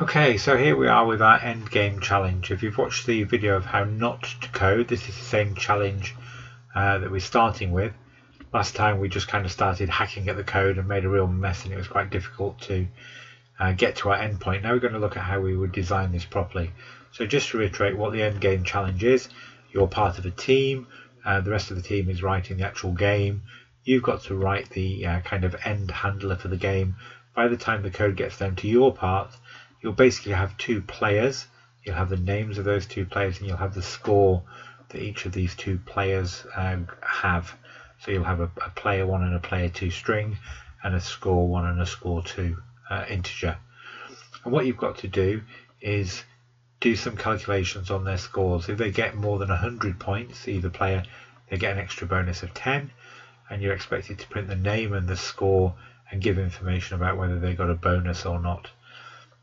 Okay, so here we are with our end game challenge. If you've watched the video of how not to code, this is the same challenge that we're starting with. Last time we just kind of started hacking at the code and made a real mess, and it was quite difficult to get to our endpoint. Now we're going to look at how we would design this properly. So just to reiterate what the end game challenge is, you're part of a team, the rest of the team is writing the actual game. You've got to write the kind of end handler for the game. By the time the code gets down to your part, you'll basically have two players. You'll have the names of those two players, and you'll have the score that each of these two players have. So you'll have a player 1 and a player 2 string, and a score 1 and a score 2 integer. And what you've got to do is do some calculations on their scores. If they get more than 100 points, either player, they get an extra bonus of 10, and you're expected to print the name and the score and give information about whether they got a bonus or not.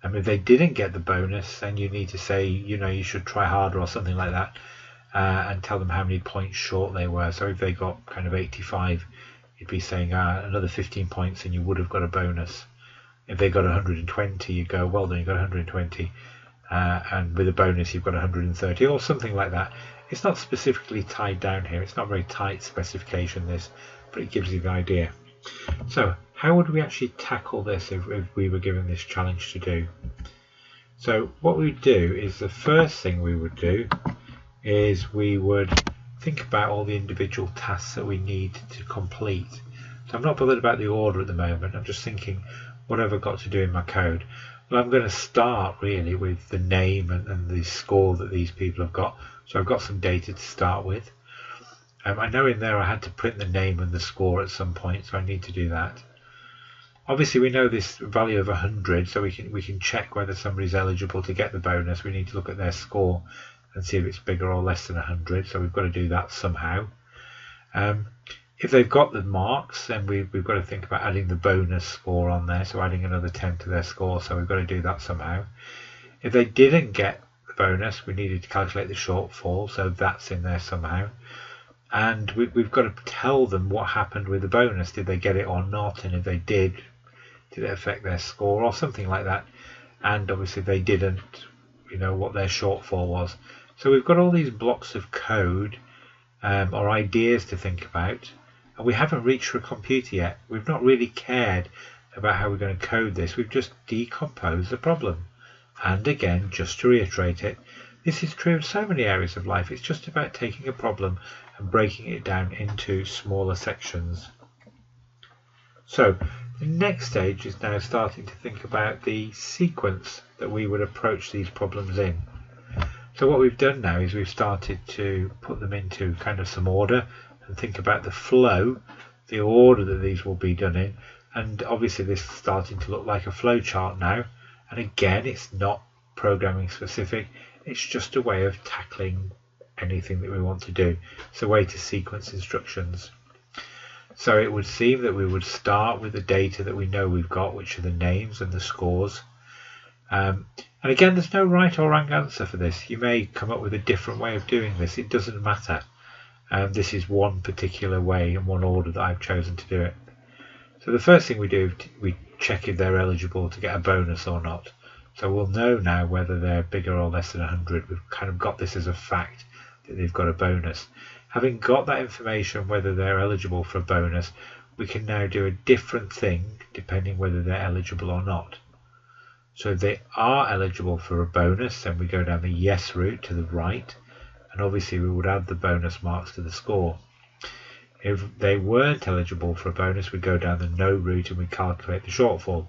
And if they didn't get the bonus, then you need to say, you should try harder or something like that, and tell them how many points short they were. So if they got kind of 85, you'd be saying another 15 points and you would have got a bonus. If they got 120, you go, well done, you got 120, and with a bonus you've got 130 or something like that. It's not specifically tied down here. It's not very tight specification, this, but it gives you the idea. So how would we actually tackle this if we were given this challenge to do? So what we'd do is, the first thing we would do is we would think about all the individual tasks that we need to complete. So I'm not bothered about the order at the moment. I'm just thinking, what have I got to do in my code? Well, I'm going to start really with the name and the score that these people have got. So I've got some data to start with. I know in there I had to print the name and the score at some point, so I need to do that. Obviously we know this value of 100, so we can check whether somebody's eligible to get the bonus. We need to look at their score and see if it's bigger or less than 100, so we've got to do that somehow. If they've got the marks, then we've got to think about adding the bonus score on there, so adding another 10 to their score, so we've got to do that somehow. If they didn't get the bonus, we needed to calculate the shortfall, so that's in there somehow. And we've got to tell them what happened with the bonus. Did they get it or not? And if they did it affect their score or something like that? And obviously if they didn't, what their shortfall was. So we've got all these blocks of code or ideas to think about, and we haven't reached for a computer yet. We've not really cared about how we're going to code this. We've just decomposed the problem. And again, just to reiterate it, this is true in so many areas of life. It's just about taking a problem and breaking it down into smaller sections. So the next stage is now starting to think about the sequence that we would approach these problems in. So what we've done now is we've started to put them into kind of some order and think about the flow, the order that these will be done in. And obviously this is starting to look like a flow chart now. And again, it's not programming specific. It's just a way of tackling anything that we want to do. It's a way to sequence instructions. So it would seem that we would start with the data that we know we've got, which are the names and the scores. And again, there's no right or wrong answer for this. You may come up with a different way of doing this. It doesn't matter. This is one particular way and one order that I've chosen to do it. So the first thing we do, we check if they're eligible to get a bonus or not. So we'll know now whether they're bigger or less than 100. We've kind of got this as a fact that they've got a bonus. Having got that information, whether they're eligible for a bonus, we can now do a different thing depending whether they're eligible or not. So if they are eligible for a bonus, then we go down the yes route to the right, and obviously we would add the bonus marks to the score. If they weren't eligible for a bonus, we go down the no route and we calculate the shortfall.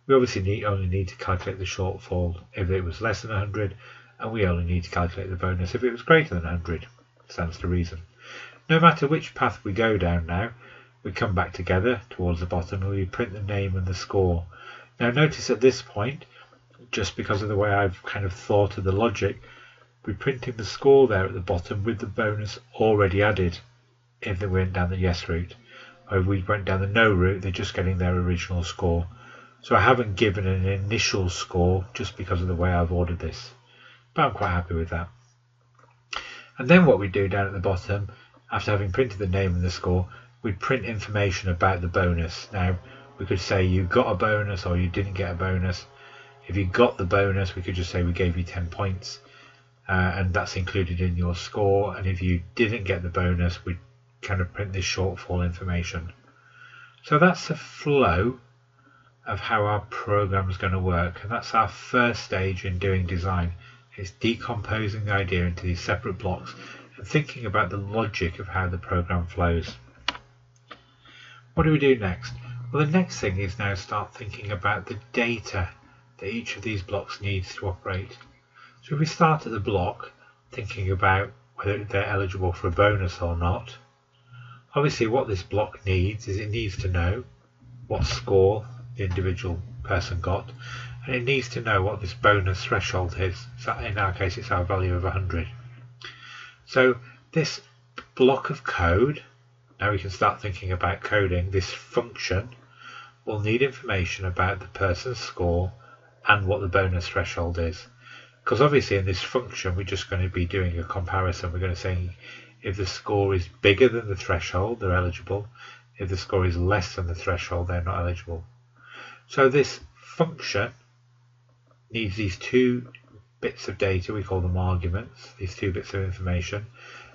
We obviously only need to calculate the shortfall if it was less than 100, and we only need to calculate the bonus if it was greater than 100. Stands to reason. No matter which path we go down now, we come back together towards the bottom and we print the name and the score. Now notice at this point, just because of the way I've kind of thought of the logic, we're printing the score there at the bottom with the bonus already added if they went down the yes route. Or if we went down the no route, they're just getting their original score. So I haven't given an initial score just because of the way I've ordered this, but I'm quite happy with that. And then what we do down at the bottom, after having printed the name and the score, we'd print information about the bonus. Now we could say you got a bonus or you didn't get a bonus. If you got the bonus, we could just say we gave you 10 points, and that's included in your score. And if you didn't get the bonus, we'd kind of print this shortfall information. So that's the flow of how our program is going to work, and that's our first stage in doing design. It's decomposing the idea into these separate blocks and thinking about the logic of how the program flows. What do we do next? Well, the next thing is now start thinking about the data that each of these blocks needs to operate. So if we start at the block thinking about whether they're eligible for a bonus or not, obviously what this block needs is it needs to know what score the individual person got, and it needs to know what this bonus threshold is. So in our case it's our value of 100. So this block of code, now we can start thinking about coding. This function will need information about the person's score and what the bonus threshold is, because obviously in this function we're just going to be doing a comparison. We're going to say if the score is bigger than the threshold, they're eligible. If the score is less than the threshold, they're not eligible. So this function needs these two bits of data, we call them arguments, these two bits of information,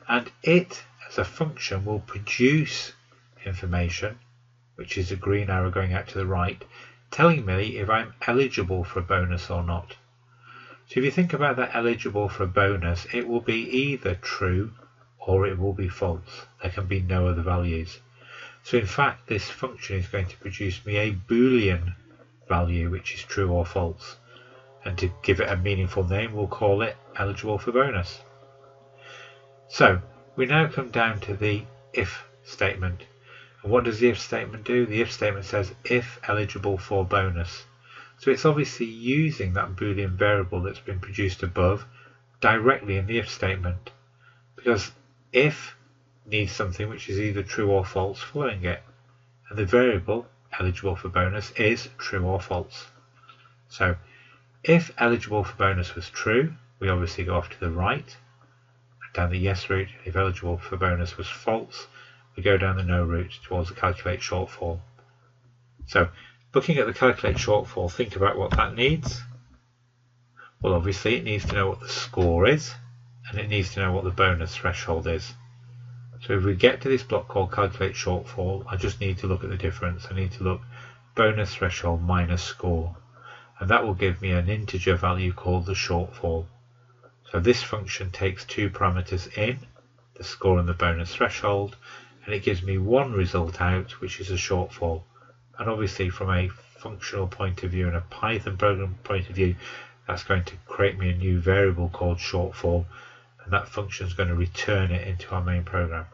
and it as a function will produce information, which is a green arrow going out to the right, telling me if I'm eligible for a bonus or not. So if you think about that eligible for a bonus, it will be either true or it will be false. There can be no other values. So in fact this function is going to produce me a Boolean value which is true or false, and to give it a meaningful name we'll call it eligible for bonus. So we now come down to the if statement. And what does the if statement do? The if statement says if eligible for bonus. So it's obviously using that Boolean variable that's been produced above directly in the if statement, because if needs something which is either true or false following it, and the variable eligible for bonus is true or false. So if eligible for bonus was true, we obviously go off to the right down the yes route. If eligible for bonus was false, we go down the no route towards the calculate shortfall. So looking at the calculate shortfall, think about what that needs. Well, obviously it needs to know what the score is, and it needs to know what the bonus threshold is. So if we get to this block called calculate shortfall, I just need to look at the difference. I need to look bonus threshold minus score, and that will give me an integer value called the shortfall. So this function takes two parameters in, the score and the bonus threshold, and it gives me one result out, which is a shortfall. And obviously from a functional point of view and a Python program point of view, that's going to create me a new variable called shortfall, and that function is going to return it into our main program.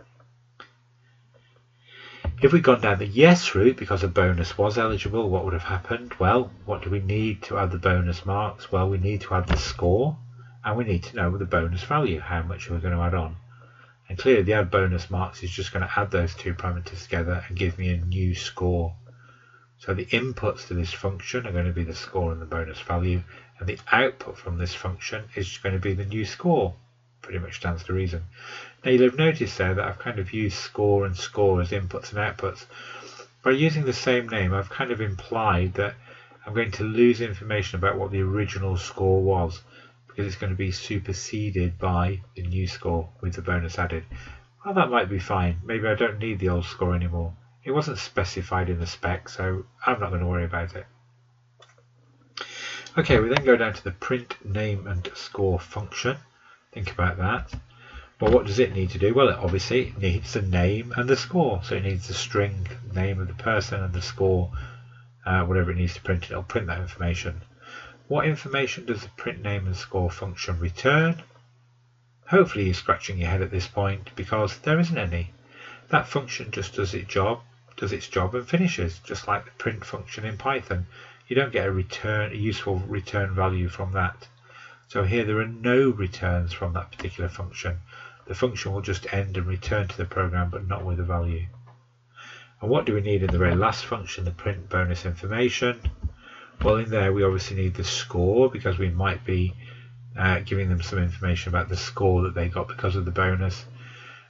If we'd gone down the yes route because a bonus was eligible, what would have happened? Well, what do we need to add the bonus marks? Well, we need to add the score, and we need to know the bonus value, how much we're going to add on. And clearly the add bonus marks is just going to add those two parameters together and give me a new score. So the inputs to this function are going to be the score and the bonus value, and the output from this function is going to be the new score. Pretty much stands to reason. Now you'll have noticed there that I've kind of used score and score as inputs and outputs. By using the same name, I've kind of implied that I'm going to lose information about what the original score was, because it's going to be superseded by the new score with the bonus added. Well, that might be fine. Maybe I don't need the old score anymore. It wasn't specified in the spec, so I'm not going to worry about it. Okay, we then go down to the print name and score function. Think about that. Well, what does it need to do? Well, obviously it needs the name and the score. So it needs the string name of the person and the score, whatever it needs to print, it'll print that information. What information does the print name and score function return? Hopefully you're scratching your head at this point, because there isn't any. That function just does its job and finishes, just like the print function in Python. You don't get a useful return value from that. So here there are no returns from that particular function. The function will just end and return to the program, but not with a value. And what do we need in the very last function, the print bonus information? Well, in there we obviously need the score, because we might be giving them some information about the score that they got because of the bonus.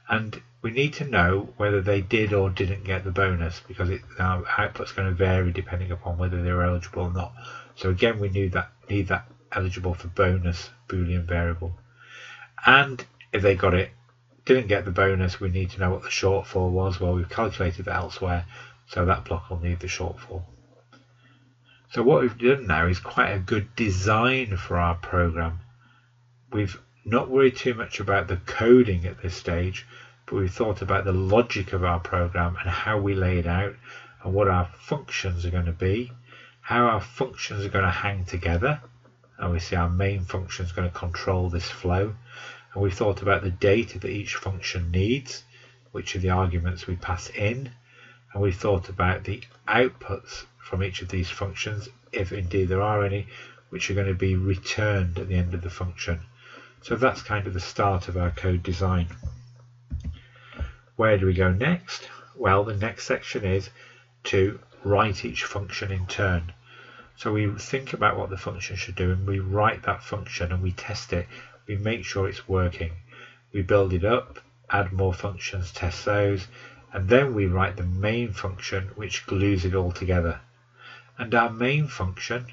And we need to know whether they did or didn't get the bonus, because our output's going to vary depending upon whether they were eligible or not. So again, we need that need that eligible for bonus Boolean variable. And if they got it, didn't get the bonus, we need to know what the shortfall was. Well, we've calculated that elsewhere, so that block will need the shortfall. So what we've done now is quite a good design for our program. We've not worried too much about the coding at this stage, but we've thought about the logic of our program and how we lay it out and what our functions are going to be, how our functions are going to hang together. Obviously our main function is going to control this flow, and we've thought about the data that each function needs, which are the arguments we pass in, and we've thought about the outputs from each of these functions, if indeed there are any, which are going to be returned at the end of the function. So that's kind of the start of our code design. Where do we go next? Well, the next section is to write each function in turn. So we think about what the function should do, and we write that function and we test it. We make sure it's working. We build it up, add more functions, test those, and then we write the main function which glues it all together. And our main function,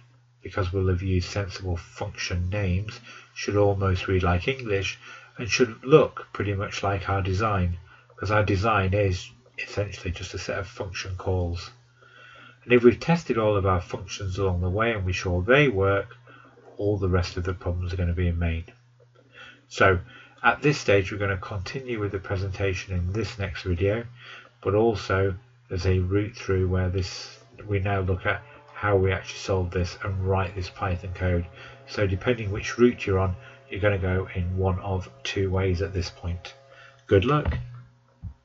because we'll have used sensible function names, should almost read like English and should look pretty much like our design, because our design is essentially just a set of function calls. And if we've tested all of our functions along the way and we're sure they work, all the rest of the problems are going to be in main. So at this stage we're going to continue with the presentation in this next video, but also there's a route through where we now look at how we actually solve this and write this Python code. So depending which route you're on, you're going to go in one of two ways at this point. Good luck!